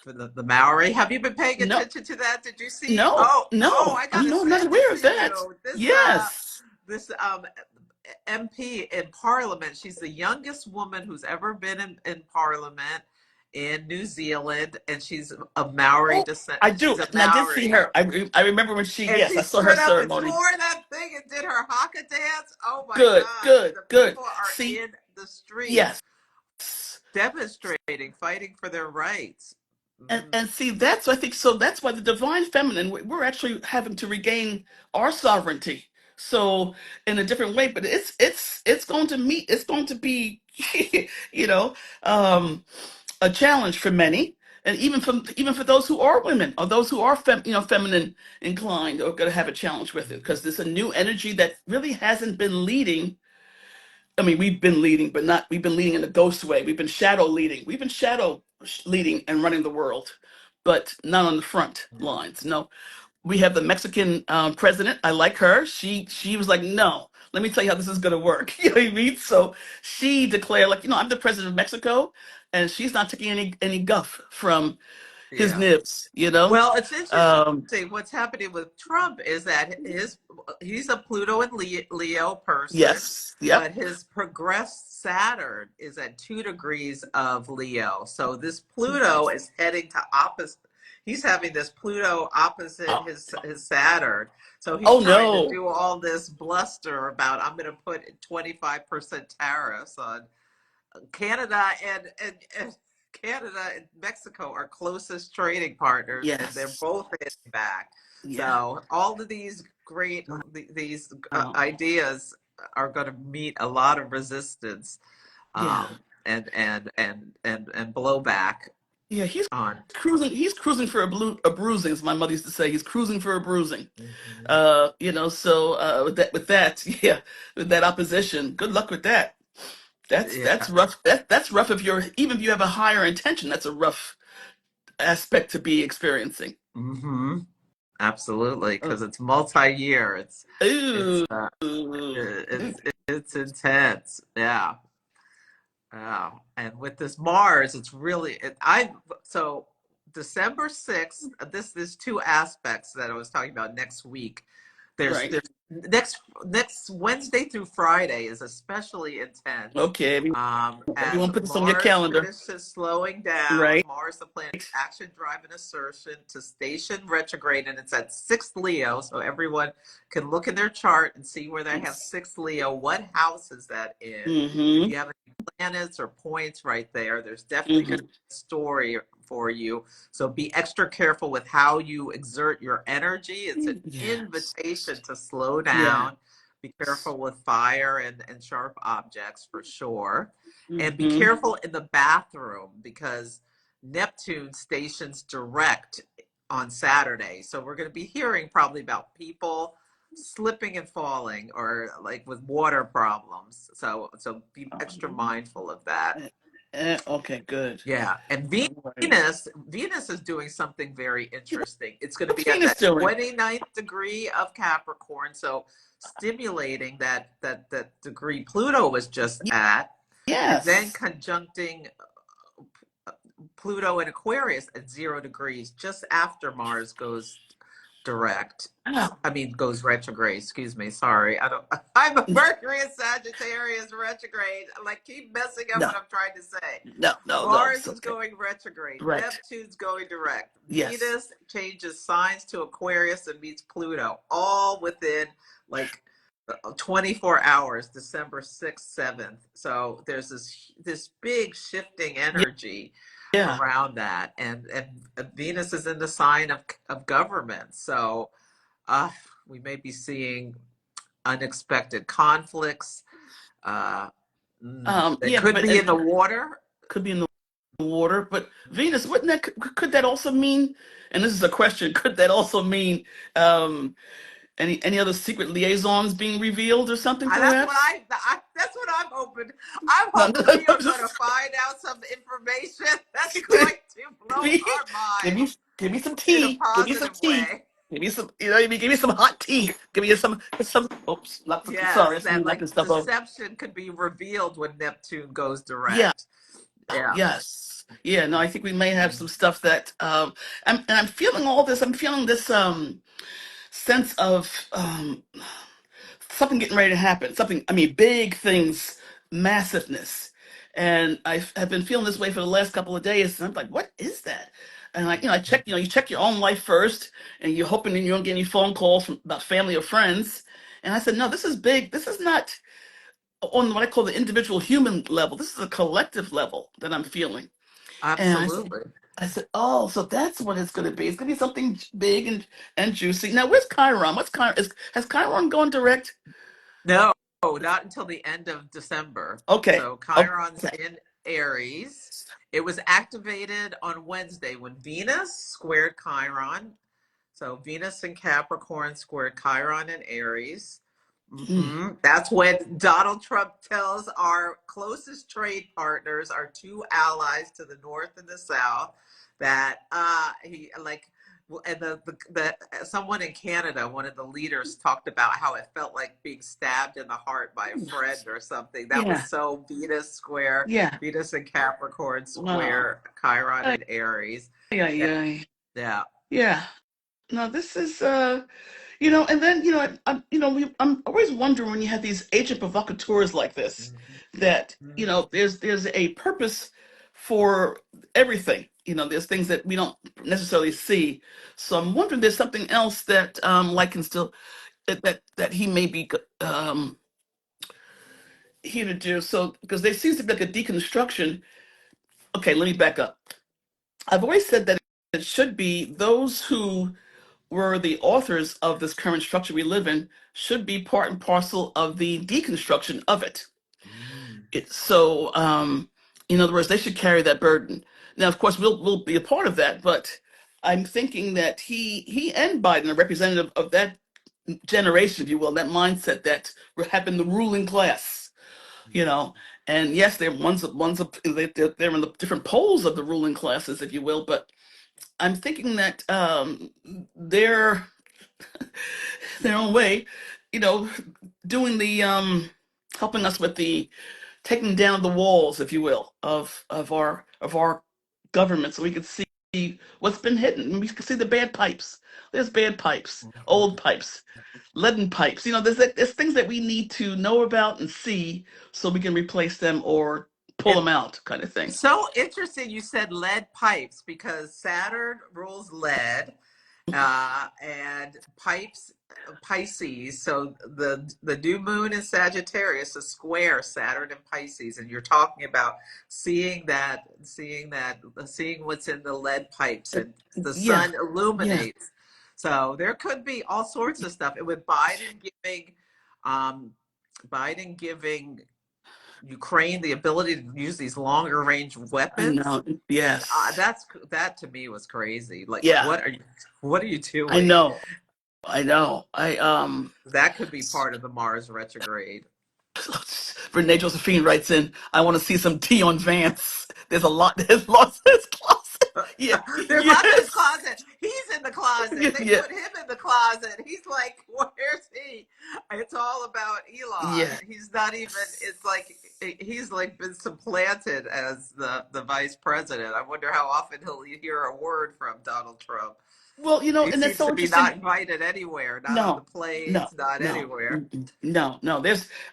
for the Maori, have you been paying no, attention to that? Did you see? no, Oh, no, I I'm gotta not send it aware to of that. you. Yes. This MP in Parliament. She's the youngest woman who's ever been in Parliament in New Zealand, and she's a Maori Oh, descent. I She's do. a And I did see Maori, her. I remember when and yes, she I saw her stood up and ceremony. tore that thing and did her haka dance. Oh my Good, God. good, The good. people are See, in the yes. streets demonstrating, fighting for their rights. Mm, And see, that's I think so. That's why the divine feminine, we're actually having to regain our sovereignty. So in a different way, but it's going to meet. It's going to be, you know, um, a challenge for many, and even for those who are women or those who are feminine inclined, are going to have a challenge with it because there's a new energy that really hasn't been leading. I mean, we've been leading, but not, we've been leading in a ghost way. We've been shadow leading. We've been shadow leading and running the world, but not on the front lines. No, we have the Mexican president. I like her. She was like, no, let me tell you how this is going to work. You know what I mean? So she declared, like, I'm the president of Mexico, and she's not taking any guff from his yeah. nibs. Well, it's interesting. Um, What's happening with Trump is that he's a Pluto and Leo person, yes, yep. but his progressed Saturn is at 2 degrees of Leo. So this Pluto is heading to opposite. He's having this Pluto opposite Oh, his Saturn. So he's oh trying to no, do all this bluster about I'm going to put 25% tariffs on Canada and Canada and Mexico are closest trading partners, and they're yes, both hitting back. yeah, So all of these these um, ideas are going to meet a lot of resistance, yeah. and blowback Yeah, he's on. cruising. He's cruising for a bruising, as my mother used to say. He's cruising for a bruising. Mhm. So with that, yeah, with that opposition, good luck with that. That's Yeah. rough. That's rough if you're even if you have a higher intention. That's a rough aspect to be experiencing. Hmm. Absolutely, Uh, because it's multi-year. It's ooh, it's it's intense. Yeah. Wow. And with this Mars, it's really so December 6th, there's two aspects that I was talking about next week. right. There's next Wednesday through Friday is especially intense. Okay. As Everyone put this on your Mars calendar. finishes slowing down, Right. Mars, the planet of action, drive, and assertion, to station retrograde, and it's at sixth Leo. So everyone can look in their chart and see where they have sixth Leo. What house is that in? If Mm-hmm. you have any planets or points right there, there's definitely going to Mm-hmm. be a story for you. So be extra careful with how you exert your energy. It's an Yes. invitation to slow Yeah. down. Be careful with fire and sharp objects for sure. And be Mm-hmm. careful in the bathroom because Neptune stations direct on Saturday. So we're going to be hearing probably about people slipping and falling or like with water problems. So be extra mindful of that. Okay, good. Yeah, and All right. Venus is doing something very interesting. It's going to What's be at Venus that doing? 29th degree of Capricorn, so stimulating that degree Pluto was just at, and then Yes. conjuncting Pluto in Aquarius at 0 degrees just after Mars goes direct. Oh, I mean, goes retrograde. Excuse me. Sorry. I don't. I'm a Mercury and Sagittarius retrograde. I like keep messing up no, what I'm trying to say. no. Mars It's is okay. going retrograde. Right. Neptune's going direct. Yes. Venus changes signs to Aquarius and meets Pluto, all within like 24 hours, December 6th, 7th. So there's this big shifting Yeah. energy Yeah. around that, and Venus is in the sign of government. So uh, we may be seeing unexpected conflicts, uh, It Yeah, could but be in the water. could be in the water. But Venus, wouldn't that could that also mean? And this is a question: could that also mean um, any other secret liaisons being revealed or something, That's what perhaps? that's what I'm hoping. I'm No, hoping we I'm are going to just find out some information that's give going to blow me our give me minds give me some in a tea. Give me some positive tea. way. Give me some, you know what I mean? Give me some hot tea. Give me some. Oops, not sorry, Yes, it's me that like knocking stuff over. deception could be revealed when Neptune goes Yeah, direct. Yeah, yes, yeah. No, I think we may have some stuff that I'm feeling all this. I'm feeling this sense of something getting ready to happen. Something, I mean, big things, massiveness. And I have been feeling this way for the last couple of days. And I'm like, what is that? And like, I check, you check your own life first, and you're hoping that you don't get any phone calls from about family or friends. And I said, no, this is big. This is not on what I call the individual human level. This is a collective level that I'm feeling. And absolutely. I said, oh, so that's what it's going to be. It's going to be something big and juicy. Now, where's Chiron? What's Chiron? Has Chiron gone direct? No, not until the end of December. Okay. So Chiron's Okay. in Aries. It was activated on Wednesday when Venus squared Chiron. So Venus in Capricorn squared Chiron in Aries. Mm. That's when Donald Trump tells our closest trade partners, our two allies to the north and the south, that he like, and the someone in Canada, one of the leaders, talked about how it felt like being stabbed in the heart by a friend or something. That was Yeah. so Venus square, Yeah. Venus and Capricorn Wow. square Chiron Ay, and Aries. ay, Yeah, ay. yeah. Yeah. No, this is and then I'm always wondering when you have these agent provocateurs like this that Mhm. there's a purpose for everything. There's things that we don't necessarily see. So I'm wondering there's something else that like can still that he may be here to do. So because there seems to be like a deconstruction. Okay, let me back up. I've always said that it should be those who were the authors of this current structure we live in should be part and parcel of the deconstruction of it. Mm. In other words, they should carry that burden. Now, of course, we'll be a part of that, but I'm thinking that he and Biden are representative of that generation, if you will, that mindset that have been the ruling class. You know, and yes, they're in the different poles of the ruling classes, if you will, but I'm thinking that they're their own way, you know, doing the helping us with the taking down the walls, if you will, of our government, so we can see what's been hidden. We can see the bad pipes. There's bad pipes, old pipes, leaden pipes. There's things that we need to know about and see so we can replace them or pull It's them out, kind of thing. so interesting you said lead pipes because Saturn rules lead and pipes Pisces. So the new moon in Sagittarius is square Saturn and Pisces, and you're talking about seeing what's in the lead pipes, Uh, and the Yeah, sun yeah, illuminates. So there could be all sorts of stuff. And with um, Biden giving Ukraine the ability to use these longer range I weapons. know. Yes, That to me was crazy. Like, yeah, what are you I doing? know. I know. That could be part of the Mars retrograde. Renee Josephine writes in, I want to see some tea on Vance. There's lots in his closet. Yeah, There's lots in his yes. closet. He's in the closet. They Yeah, put him in the closet. He's like, where's he? It's all about Elon. yeah. He's not even. It's like he's like been supplanted as the vice president. I wonder how often he'll hear a word from Donald Trump. Well, He and that's seems so to be not interesting. invited anywhere, not on the No, no, planes, not no, anywhere. mm-mm, no, no.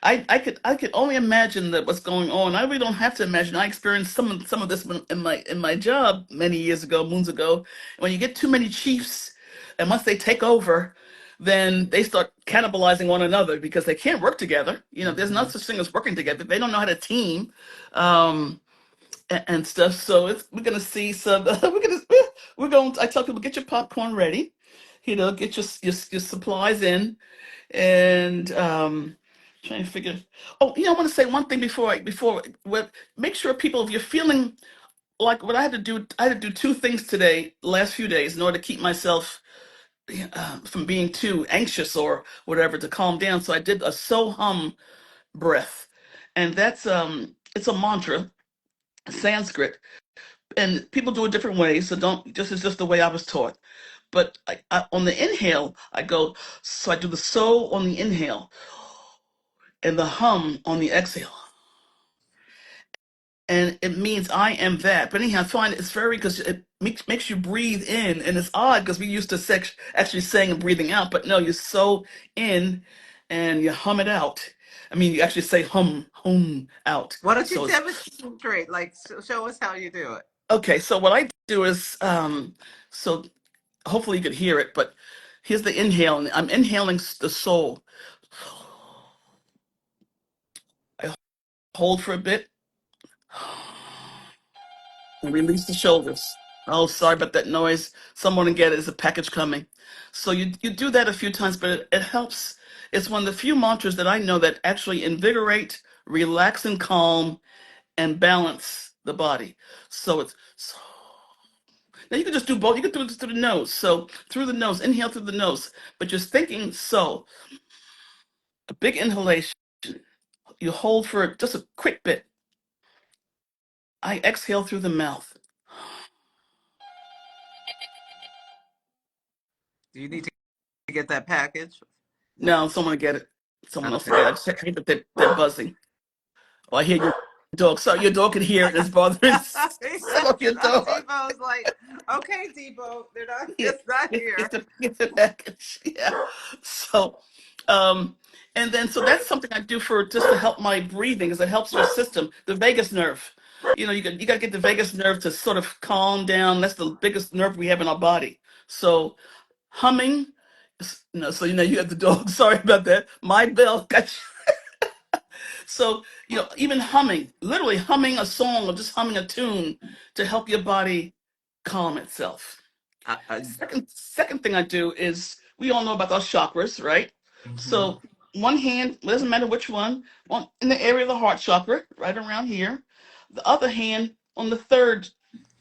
I could only imagine that what's going on. I really don't have to imagine. I experienced some of this in my job many years ago, moons ago. When you get too many chiefs, and once they take over, then they start cannibalizing one another because they can't work together. There's no Mhm. such thing as working together. They don't know how to team. Um, and stuff. So we're gonna see some. We're going. I tell people, get your popcorn ready. Get your supplies in, and Trying to figure. Oh, I want to say one thing make sure people, if you're feeling like what I had to do two things today, last few days, in order to keep myself from being too anxious or whatever, to calm down. So I did a so hum breath, and that's it's a mantra, Sanskrit, and people do it different ways. So don't just it's just the way I was taught. But on the inhale, so I do the so on the inhale and the hum on the exhale. And it means I am that. But anyhow, I find it's very, because it makes you breathe in, and it's odd because we used to actually saying and breathing out, but no, you're so in, and you hum it out. I mean, you actually say hum out. Why don't you So it's demonstrate? Like, show us how you do it. okay. So what I do is, so hopefully you could hear it, but here's the inhale, and I'm inhaling the soul. I hold for a bit. And release the shoulders. Oh, sorry about that noise. Someone can get it. There's a package coming. So you do that a few times, but it helps. It's one of the few mantras that I know that actually invigorate, relax, and calm, and balance the body. So it's so. Now you can just do both. You can do it through the nose. So through the nose, inhale through the nose, but just thinking so. A big inhalation. You hold for just a quick bit. I exhale through the mouth. Do you need to get that package? No, someone will get it. Someone else will Okay. get it. I just hate that they're buzzing. Oh, I hear your dog. Sorry, your dog can hear it. It's bothering some of your dog. Debo's like, okay, Debo, they're not. Yeah, It's not here. get the package. Yeah. So, um, and then so that's something I do for just to help my breathing, because it helps your system, the vagus nerve. You got to get the vagus nerve to sort of calm down. That's the biggest nerve we have in our body. So humming, so you have the dog. Sorry about that. My bell got So, even humming, literally humming a song or just humming a tune to help your body calm itself. Uh, uh, Second thing I do is, we all know about those chakras, right? mhm. So one hand, it doesn't matter which one in the area of the heart chakra, right around here. The other hand on the third,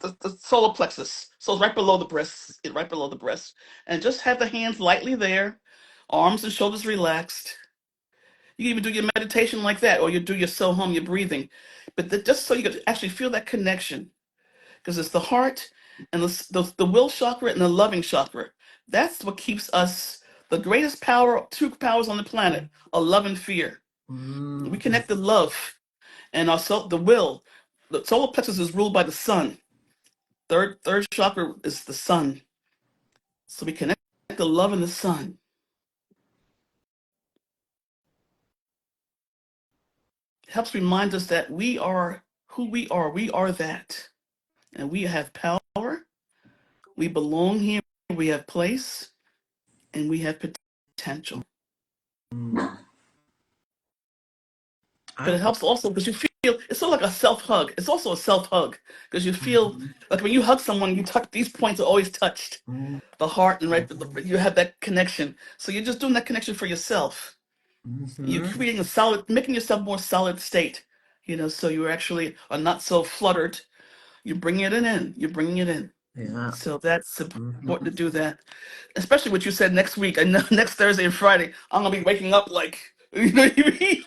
the solar plexus. So it's right below the breast, right below the breast. And just have the hands lightly there, arms and shoulders relaxed. You can even do your meditation like that, or you do your so hum, your breathing. But just so you can actually feel that connection, because it's the heart and the will chakra and the loving chakra. That's what keeps us the greatest power, two powers on the planet, are love and fear. We Mm. connect the love and the will. The solar plexus is ruled by the sun. Third chakra is the sun. So we connect the love and the sun. It helps remind us that we are who we are. We are that. And we have power. We belong here. We have place, and we have potential. Mm. But it I, helps also because you feel it's sort of like a self hug. It's also a self hug because you feel mhm. like when you hug someone, you touch these points are always touched, the heart and you have that connection. So you're just doing that connection for yourself. You're Mm-hmm. creating making yourself more solid state. So you actually are not so fluttered. You're bringing it in. You're bringing it in. Yeah. So that's Mm-hmm. important to do that. Especially what you said next week. I know next Thursday and Friday, I'm gonna be waking up like what I mean?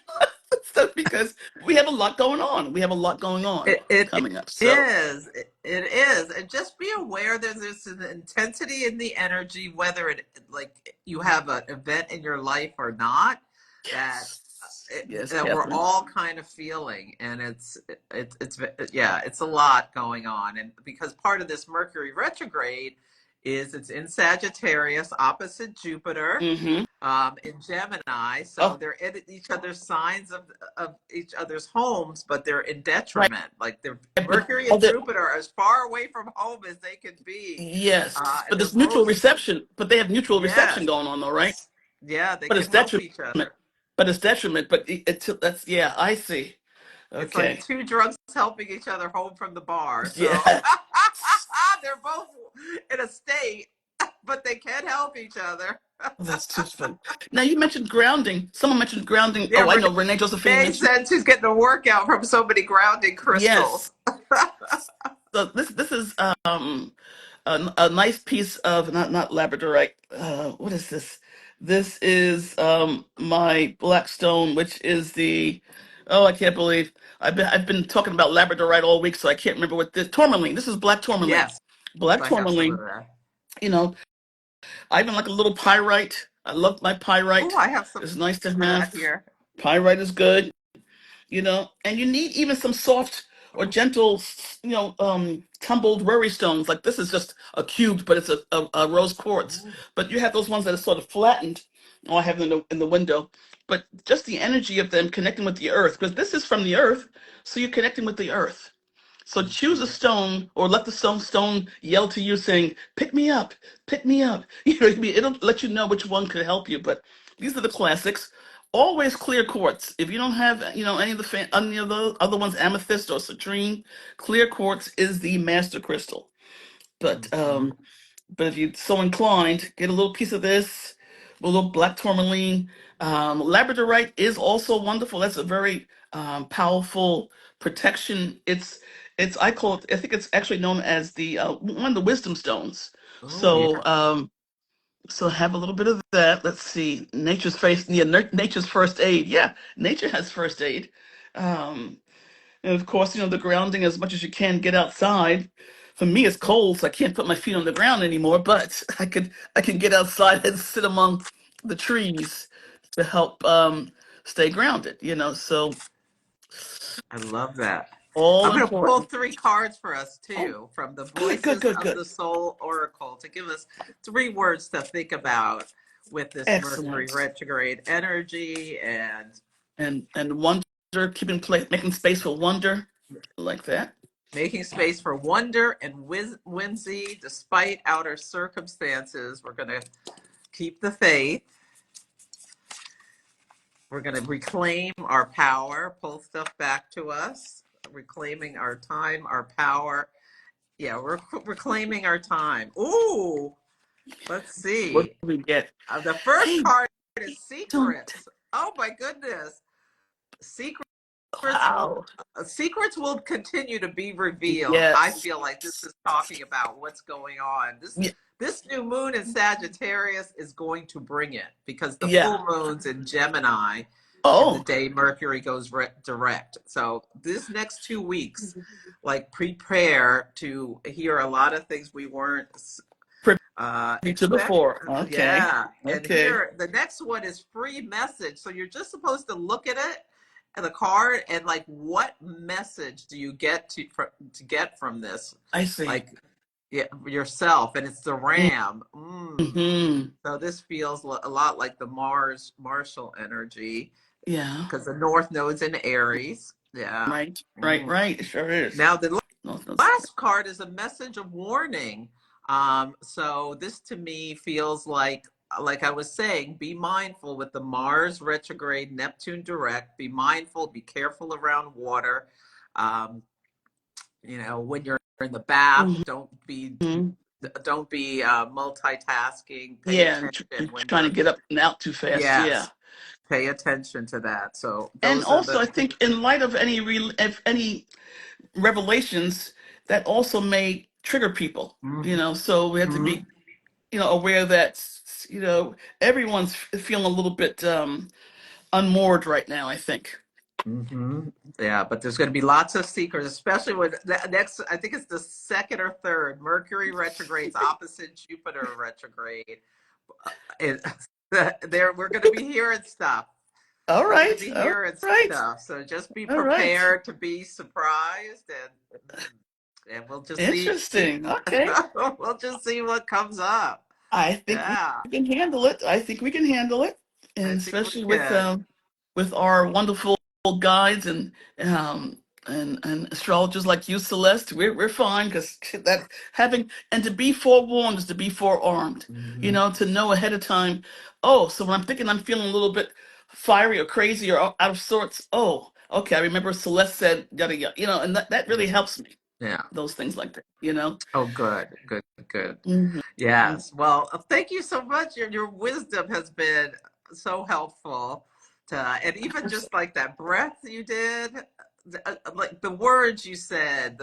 Stuff, because we have a lot going on. We have a lot going on It coming up. So is. It is. And just be aware that there's an intensity in the energy, whether it like you have an event in your life or not, that yes, that we're Catherine. all kind of feeling, and it's yeah, it's a lot going on, and because part of this Mercury retrograde is it's in Sagittarius opposite Jupiter, Mm-hmm. in Gemini. So Oh, they're in each other's signs of each other's homes, but they're in right. detriment. Like they're But Mercury and Jupiter are as far away from home as they can be. yes, And but they're this mutual both, reception. But they have mutual reception yes, going on, though, right? yeah, they But can it's help detriment. each other. But it's detriment. But that's yeah. I see. It's like Okay. two drunks helping each other home from the bar. So Yeah. they're both in a state, but they can help each other. Oh, that's too funny. Now you mentioned grounding. Someone mentioned grounding. Yeah, Oh, I know. Renee Josephine Renee mentioned. said she's getting a workout from so many grounding crystals. Yes. So this is a nice piece of not labradorite. What is this? This is my black stone, which is the oh, I can't believe I've been talking about labradorite all week, so I can't remember what this tourmaline. This is black tourmaline. Yes, Black I have some of tourmaline. that. You know, I even like a little pyrite. I love my Oh, pyrite. I have some It's nice to of that have. here. Pyrite is good, and you need even some soft or gentle, tumbled worry stones. Like this is just a cube, but it's a rose quartz. Ooh. But you have those ones that are sort of flattened. Oh, I have them in the window. But just the energy of them connecting with the earth, because this is from the earth, so you're connecting with the earth. So choose a stone or let the stone yell to you saying, pick me up, pick me up. It'll let you know which one could help you. But these are the classics. Always clear quartz. If you don't have, any of the other ones, amethyst or citrine, clear quartz is the master crystal. But Mhm. if you're so inclined, get a little piece of this, a little black tourmaline. Labradorite is also wonderful. That's a very powerful protection. I call it. I think it's actually known as the one of the wisdom stones. Oh, yeah. So have a little bit of that. Let's see. Nature's first aid. Yeah, nature has first aid. Um, and of course, the grounding as much as you can get outside. For me, it's cold, so I can't put my feet on the ground anymore, but I can get outside and sit among the trees to help stay grounded. So I love that. all I'm going to pull important. three cards for us Oh, too from the good, good, Voices good, of good. the Soul Oracle to give us three words to think about with this Mercury Excellent. retrograde energy and And wonder, keeping place, making space for wonder, like that. making space for wonder and whimsy despite outer circumstances. We're going to keep the faith. We're going to reclaim our power, pull stuff back to us, reclaiming our time, our power. Yeah, we're reclaiming our time. Ooh, let's What see. do we get? The first Hey, card is don't. secrets. Oh my goodness. Secrets Wow. secrets will continue to be revealed. I Yes. feel like this is talking about what's going on. This Yeah. this new moon in Sagittarius is going to bring it because the Yeah. full moon's in Gemini in the Oh, day Mercury goes direct. So this next 2 weeks, like prepare to hear a lot of things we weren't privy to expect. before. Okay. Yeah, and Okay. here the next one is free message. So you're just supposed to look at it and the card and like what message do you get to get from this? I see. Like yeah, yourself, and it's the ram. Mm-hmm. So this feels a lot like the Mars Martial energy Yeah. because the North Node's in Aries. Yeah. Right. Right. Mm. Right. It sure is. Now the No, no, last card is a message of warning. So this to me feels like I was saying, be mindful with the Mars retrograde, Neptune direct. Be mindful, be careful around water. Um, when you're in the bath, mm-hmm. don't be multitasking. Pay Yeah. attention And when trying to you're get up and out too fast. Yeah. yes. Pay attention to that. So And those are also, the I think in light of any revelations, that also may trigger people. Mhm. So we have to be aware that everyone's feeling a little bit unmoored right now, I think. hmm Yeah, but there's going to be lots of secrets, especially with the next. I think it's the second or third Mercury retrogrades opposite Jupiter retrograde. And there, we're going to be hearing stuff. All We're going to right. be All hearing right. stuff. So just be All right. prepared to be surprised, and we'll just see. Interesting. Okay. We'll just see what comes up. I think we Yeah, can handle it. I think we can handle it, I and think we especially can. with our wonderful guides and astrologers like you, Celeste, we're fine because that having and to be forewarned is to be forearmed. hmm To know ahead of time. Oh, so when I'm thinking I'm feeling a little bit fiery or crazy or out of sorts. Oh, okay. I remember Celeste said yada yada. And that really helps me. Yeah. those things like that, you know? Oh, good, good, good. Hmm. Yes. Well, thank you so much. Your wisdom has been so helpful to, and even just like that breath you did, like the words you said,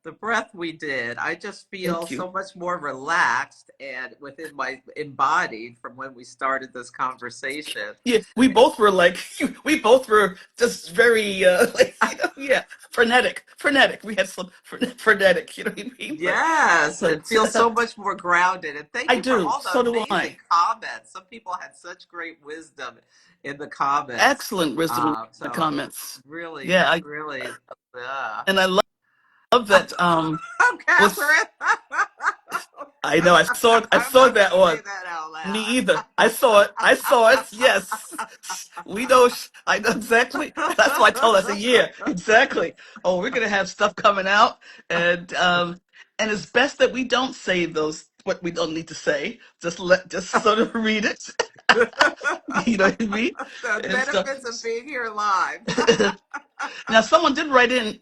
the breath we did, I just feel Thank you. so much more relaxed and within my embodied from when we started this conversation. Yeah, we both were like, we both were just very, like, yeah, frenetic. We had some frenetic, you know what I mean? Yes, it But feels so much more grounded. And thank I you for do. all the So do amazing I. comments. Some people had such great wisdom in the comments. Excellent wisdom in the So comments. really, Yeah, really, and I love that. I'm Was Catherine. I know I I'm saw not that going to say one. that out Me loud. either. I saw it. I saw it. Yes. We know. I know exactly. That's why I told us a year. Exactly. Oh, we're going to have stuff coming out. And it's best that we don't say those, what we don't need to say. Just sort of read it. You know what I mean? The And stuff. benefits of being here live. Now, someone did write in,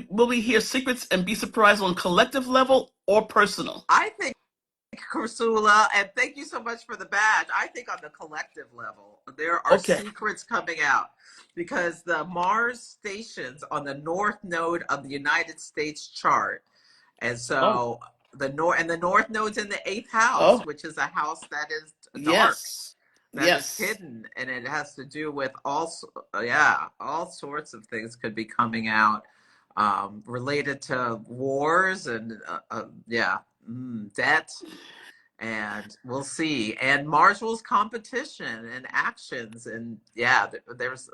will we hear secrets and be surprised on collective level or personal? I think Kursula, and thank you so much for the badge. I think on the collective level, there are Okay. secrets coming out because the Mars stations on the north node of the United States chart, and Oh, so the north node's in the eighth house, oh, which is a house that is dark, yes. that is Yes. hidden, and it has to do with yeah, all sorts of things could be coming out related to wars and yeah, debt, and we'll see. And Marshall's competition and actions, and yeah, there's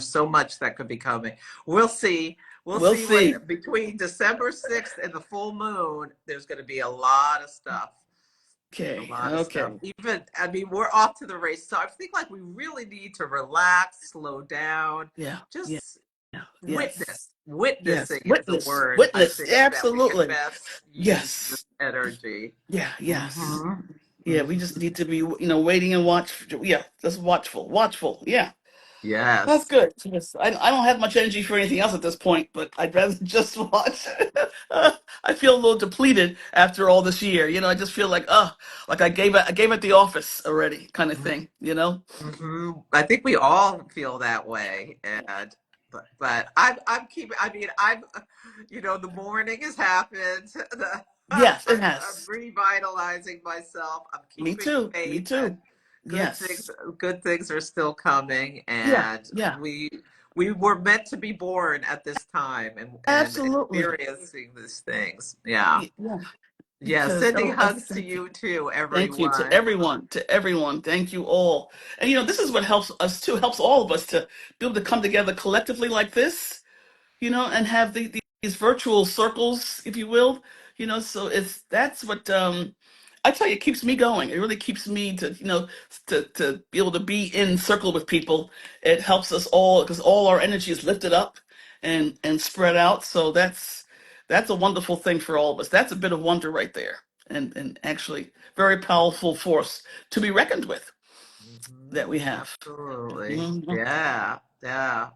so much that could be coming. We'll see. We'll We'll see when see. between December 6th and the full moon, there's going to be a lot of stuff. A Okay. lot of stuff. Okay. Even, I mean, we're off to the race. So I think like we really need to relax, slow down, Yeah. Yeah. just Yeah. Yes. witness. Yes. Witnessing is the Witness. word I Witness. think that we can Absolutely. best use this Yes. energy. Yeah. Yes. Hmm. Yeah. We just need to be, waiting and watch. Yeah. Just watchful. Watchful. Yeah. That's Yes. good. Yes. I don't have much energy for anything else at this point, but I'd rather just watch. I feel a little depleted after all this year. I just feel like I gave it the office already, kind of thing. I think we all feel that way, and but I'm keeping. I mean, the morning has happened. Yes, it I'm has. revitalizing myself. I'm Me keeping too. Me faith that too. good things Yes. good things are still coming, Yeah. and Yeah. we were meant to be born at this time and Absolutely. experiencing these things. Yeah. Yeah. Yeah. Because Sending hugs to thank you. you too, Thank you to everyone. everyone, to everyone. Thank you all. And this is what helps us too, helps all of us to be able to come together collectively like this, and have these virtual circles, if you will. So that's what I tell you, it keeps me going. It really keeps me to be able to be in circle with people. It helps us all because all our energy is lifted up and spread out. So that's a wonderful thing for all of us. That's a bit of wonder right there, and actually very powerful force to be reckoned with that we have. Absolutely. Mhm. Yeah. Yeah.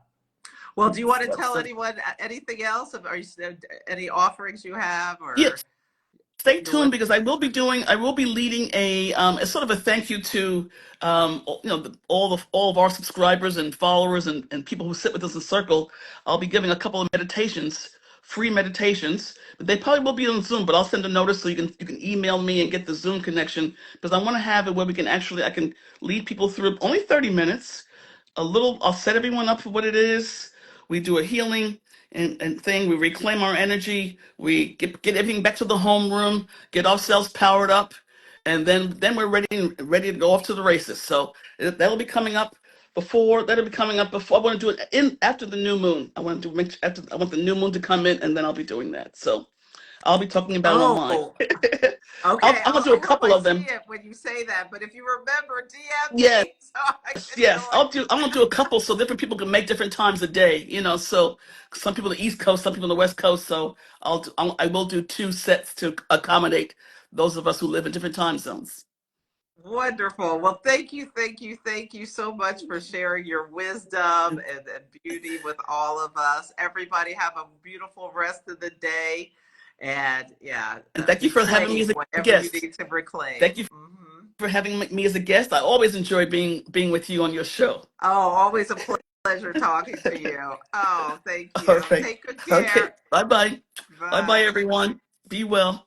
Well, do you want to tell So, anyone anything else? Are you any offerings you have yeah, or stay your tuned web? because I will be leading a sort of a thank you to all of our subscribers and followers and people who sit with us in circle. I'll be giving a couple of meditations, free meditations, but they probably will be on Zoom. But I'll send a notice so you can email me and get the Zoom connection because I want to have it where I can lead people through only 30 minutes. I'll set everyone up for what it is. We do a healing and thing. We reclaim our energy. We get everything back to the homeroom, get ourselves powered up, and then we're ready to go off to the races. So that'll be coming up before. That'll be coming up before. I want to do it in after the new moon. I want the new moon to come in, and then I'll be doing that. So I'll be talking about it online. Oh, okay. I'm gonna do I a hope I couple of see them. it when you say that. But if you remember, DM Yes. me so I can Yes, join. I'm gonna do a couple so different people can make different times a day, so some people on the East Coast, some people on the West Coast, so I will do two sets to accommodate those of us who live in different time zones. Wonderful. Well, thank you so much for sharing your wisdom and beauty with all of us. Everybody have a beautiful rest of the day. And yeah, And thank you for having me reclaim as a whatever you guest. need to reclaim. Thank you Hmm. for having me as a guest. I always enjoy being with you on your show. Oh, always a pleasure talking to you. Oh, thank All you. right. Take good Okay. care. Bye bye. Bye bye, Bye. everyone. Be well.